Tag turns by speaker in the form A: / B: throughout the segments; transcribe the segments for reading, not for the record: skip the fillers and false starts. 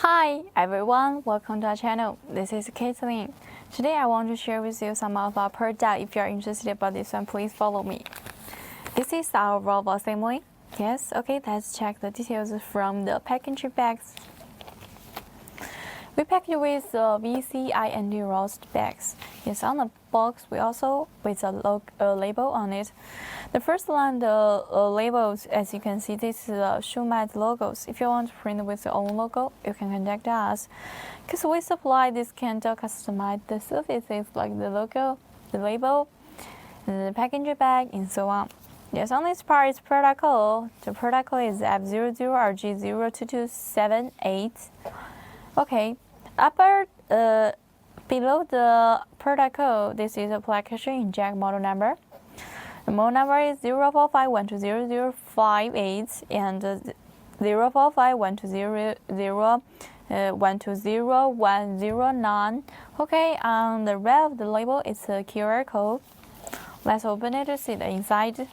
A: Hi everyone, welcome to our channel. This is Caitlin. Today I want to share with you some of our products. If you are interested about this one, please follow me. This is our valve assembly. Yes, okay, let's check the details from the packaging bags. We packed with VCI and roast bags. Yes, on the box we also with a label on it. The first one, the labels, as you can see, this is Shumatt logos. If you want to print with your own logo, you can contact us. Because we supply this kind of customized the surfaces like the logo, the label, the packaging bag, and so on. Yes, on this part is product code. The product code is F00RJ02278. Okay, below the product code, this is a application inject model number. The model number is 045120058 and 0451200120109. Okay, on the red of the label is a QR code. Let's open it to see the inside.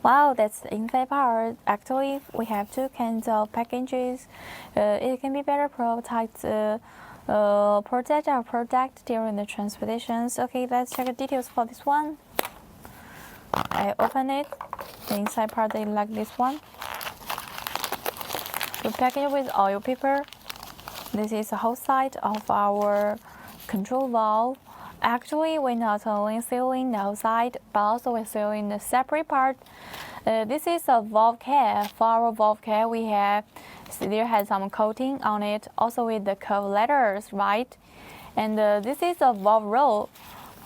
A: Wow, that's the inside part. Actually, we have two kinds of packages. It can be better protect our product during the transportations. Okay, let's check the details for this one. I open it. The inside part is like this one. We pack it with oil paper. This is the whole side of our control valve. Actually, we not only sealing the outside, but also we're sealing the separate part. This is a valve cap. For our valve cap, we have there has some coating on it, also with the curved letters, right? And this is a valve roll.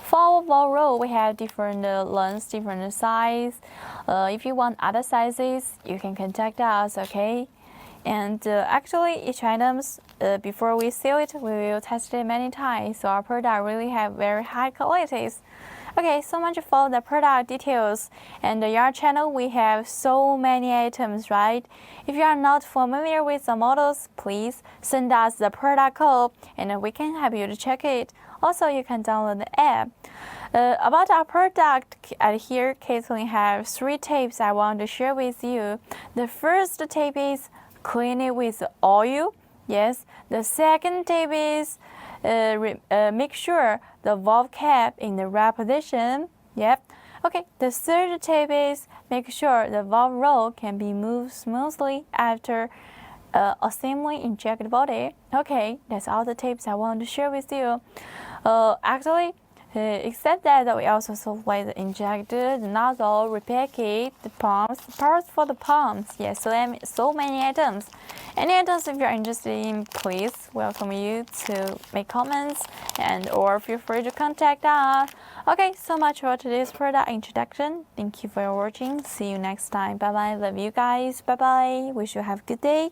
A: For our valve roll, we have different lengths, different size. If you want other sizes, you can contact us, okay? And actually, each items, before we seal it, we will test it many times. So our product really have very high qualities. Okay, so much for the product details. And in our channel, we have so many items, right? If you are not familiar with the models, please send us the product code and we can help you to check it. Also, you can download the app. About our product, here, Caitlin has 3 tips I want to share with you. The first tip is clean it with oil. Yes. The second tip is make sure the valve cap in the right position. Yep. Okay. The third tip is make sure the valve roll can be moved smoothly after assembling injected body. Okay. That's all the tips I want to share with you. Actually, except that we also supply the injector, the nozzle, repack it, the pumps, parts for the pumps. Yes, so many items. Any items if you're interested in, please welcome you to make comments or feel free to contact us. Okay, so much for today's product introduction. Thank you for watching. See you next time. Bye bye. Love you guys. Bye bye. Wish you have a good day.